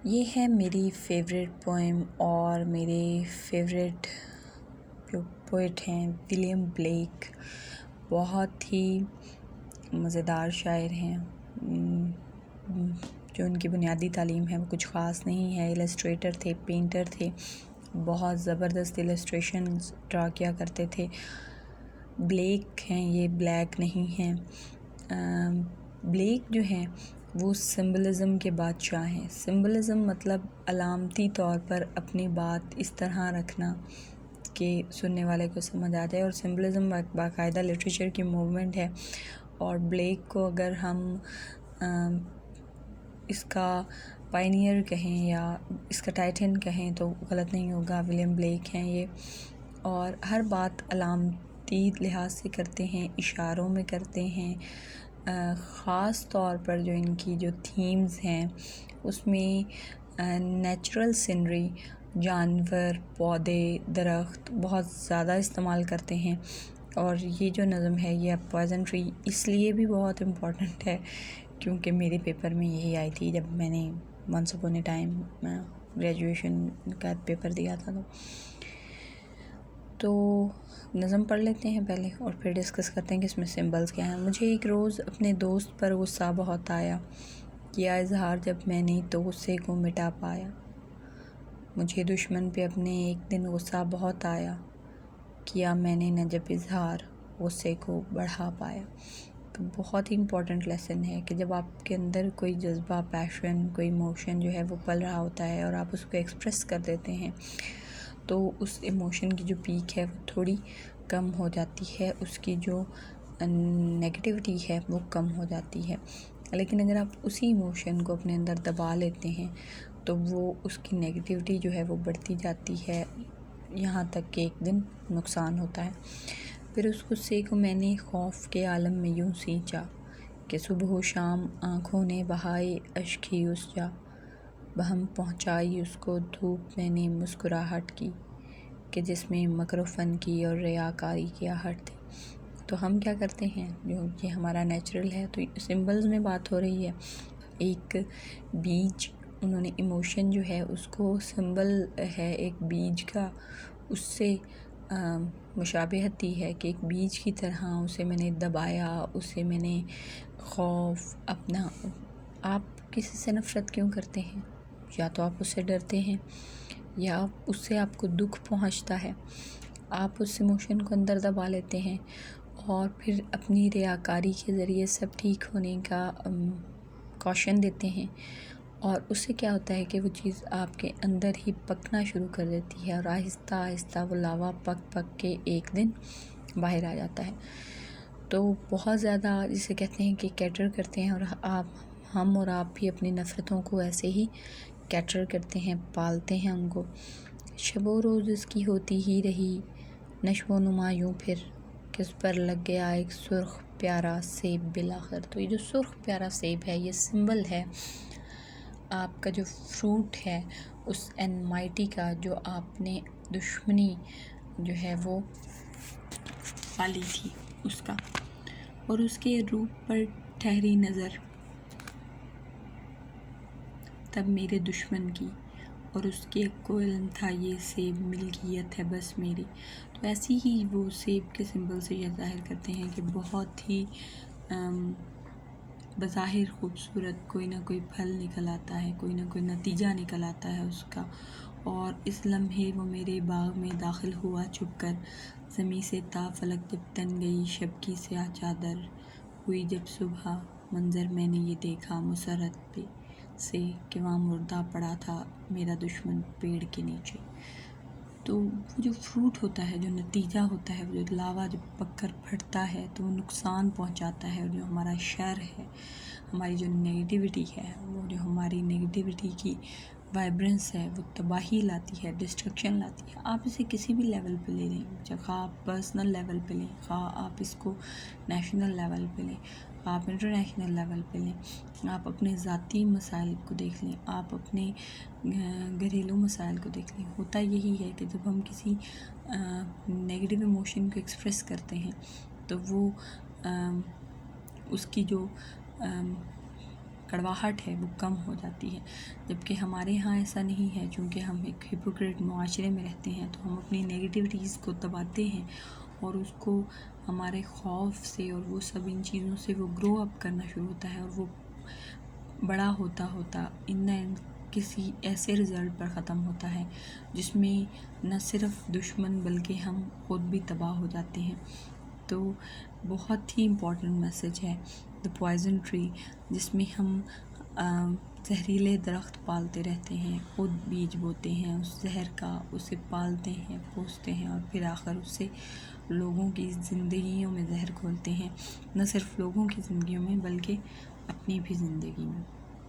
یہ ہے میری فیوریٹ پوئم اور میرے فیوریٹ جو پوئٹ ہیں ولیم بلیک. بہت ہی مزیدار شاعر ہیں. جو ان کی بنیادی تعلیم ہے وہ کچھ خاص نہیں ہے. السٹریٹر تھے، پینٹر تھے، بہت زبردست السٹریشنز ڈرا کیا کرتے تھے. بلیک ہیں، یہ بلیک نہیں ہیں. بلیک جو ہیں وہ سمبلزم کے بادشاہ ہیں. سمبلزم مطلب علامتی طور پر اپنی بات اس طرح رکھنا کہ سننے والے کو سمجھ آ جائے. اور سمبلزم باقاعدہ لٹریچر کی موومنٹ ہے. اور بلیک کو اگر ہم اس کا پائنیئر کہیں یا اس کا ٹائٹن کہیں تو غلط نہیں ہوگا. ولیم بلیک ہیں یہ، اور ہر بات علامتی لحاظ سے کرتے ہیں، اشاروں میں کرتے ہیں. خاص طور پر جو ان کی جو تھیمز ہیں اس میں نیچرل سینری، جانور، پودے، درخت بہت زیادہ استعمال کرتے ہیں. اور یہ جو نظم ہے یہ پوئزنٹری اس لیے بھی بہت امپورٹنٹ ہے کیونکہ میرے پیپر میں یہی آئی تھی جب میں نے once upon a time graduation کا پیپر دیا تھا. تو نظم پڑھ لیتے ہیں پہلے اور پھر ڈسکس کرتے ہیں کہ اس میں سمبلز کیا ہیں. مجھے ایک روز اپنے دوست پر غصہ بہت آیا، کیا اظہار جب میں نے تو غصے کو مٹا پایا. مجھے دشمن پہ اپنے ایک دن غصہ بہت آیا، کیا میں نے نہ جب اظہار غصے کو بڑھا پایا. تو بہت ہی امپورٹنٹ لیسن ہے کہ جب آپ کے اندر کوئی جذبہ، پیشن، کوئی ایموشن جو ہے وہ پل رہا ہوتا ہے اور آپ اس کو ایکسپریس کر دیتے ہیں تو اس ایموشن کی جو پیک ہے وہ تھوڑی کم ہو جاتی ہے، اس کی جو نیگیٹیوٹی ہے وہ کم ہو جاتی ہے. لیکن اگر آپ اسی ایموشن کو اپنے اندر دبا لیتے ہیں تو وہ اس کی نیگیٹیوٹی جو ہے وہ بڑھتی جاتی ہے، یہاں تک کہ ایک دن نقصان ہوتا ہے. پھر اس غصے کو میں نے خوف کے عالم میں یوں سینچا کہ صبح و شام آنکھوں نے بہائے اشک ہی اس جا، بہم پہنچائی اس کو دھوپ میں نے مسکراہٹ کی کہ جس میں مکر و فن کی اور ریاکاری کی آہٹ تھی. تو ہم کیا کرتے ہیں، جو یہ ہمارا نیچرل ہے. تو سمبلز میں بات ہو رہی ہے، ایک بیج، انہوں نے ایموشن جو ہے اس کو سمبل ہے ایک بیج کا، اس سے مشابہت دی ہے کہ ایک بیج کی طرح اسے میں نے دبایا، اسے میں نے خوف اپنا. آپ کسی سے نفرت کیوں کرتے ہیں؟ یا تو آپ اس سے ڈرتے ہیں یا اس سے آپ کو دکھ پہنچتا ہے. آپ اس ایموشن کو اندر دبا لیتے ہیں اور پھر اپنی ریاکاری کے ذریعے سب ٹھیک ہونے کا کوشن دیتے ہیں، اور اس سے کیا ہوتا ہے کہ وہ چیز آپ کے اندر ہی پکنا شروع کر دیتی ہے اور آہستہ آہستہ وہ لاوا پک پک کے ایک دن باہر آ جاتا ہے. تو بہت زیادہ جسے کہتے ہیں کہ کیٹر کرتے ہیں، اور ہم اور آپ بھی اپنی نفرتوں کو ایسے ہی کیٹر کرتے ہیں، پالتے ہیں ان کو. شب و روز اس کی ہوتی ہی رہی نشو و نما یوں پھر کس پر لگ گیا ایک سرخ پیارا سیب بالآخر. تو یہ جو سرخ پیارا سیب ہے یہ سمبل ہے آپ کا جو فروٹ ہے اس انمائٹی کا، جو آپ نے دشمنی جو ہے وہ پالی تھی اس کا. اور اس کے روپ پر ٹھہری نظر تب میرے دشمن کی، اور اس کے کو علم تھا یہ سیب ملکیت ہے بس میری. تو ایسی ہی وہ سیب کے سمبل سے یہ ظاہر کرتے ہیں کہ بہت ہی بظاہر خوبصورت کوئی نہ کوئی پھل نکل آتا ہے، کوئی نہ کوئی نتیجہ نکل آتا ہے اس کا. اور اس لمحے وہ میرے باغ میں داخل ہوا چھپ کر، زمیں سے تا فلک جب تن گئی شب کی سیاہ چادر ہوئی جب صبح، منظر میں نے یہ دیکھا مسرت پہ سے کہ وہاں مردہ پڑا تھا میرا دشمن پیڑ کے نیچے. تو وہ جو فروٹ ہوتا ہے، جو نتیجہ ہوتا ہے، وہ جو لاوا جب پک کر پھٹتا ہے تو وہ نقصان پہنچاتا ہے. اور جو ہمارا شر ہے، ہماری جو نیگیٹیوٹی ہے، وہ جو ہماری نیگیٹیوٹی کی وائبرنس ہے وہ تباہی لاتی ہے، ڈسٹرکشن لاتی ہے. آپ اسے کسی بھی لیول پہ لے لیں، خواہ آپ پرسنل لیول پہ لیں، خواہ آپ اس کو نیشنل لیول پہ لیں، آپ انٹرنیشنل لیول پہ لیں، آپ اپنے ذاتی مسائل کو دیکھ لیں، آپ اپنے گھریلو مسائل کو دیکھ لیں. ہوتا یہی ہے کہ جب ہم کسی نیگیٹیو ایموشن کو ایکسپریس کرتے ہیں تو وہ اس کی جو کڑواہٹ ہے وہ کم ہو جاتی ہے، جبکہ ہمارے ہاں ایسا نہیں ہے۔ چونکہ ہم ایک ہپوکریٹ معاشرے میں رہتے ہیں تو ہم اپنی نگیٹیوٹیز کو دباتے ہیں اور اس کو ہمارے خوف سے اور وہ سب ان چیزوں سے وہ گرو اپ کرنا شروع ہوتا ہے، اور وہ بڑا ہوتا ہوتا ان دا اینڈ کسی ایسے رزلٹ پر ختم ہوتا ہے جس میں نہ صرف دشمن بلکہ ہم خود بھی تباہ ہو جاتے ہیں۔ تو بہت ہی امپورٹنٹ میسیج ہے دا پوائزن ٹری، جس میں ہم زہریلے درخت پالتے رہتے ہیں، خود بیج بوتے ہیں اس زہر کا، اسے پالتے ہیں، پوستے ہیں، اور پھر آخر اس سے لوگوں کی زندگیوں میں زہر گھولتے ہیں، نہ صرف لوگوں کی زندگیوں میں بلکہ اپنی بھی زندگی میں۔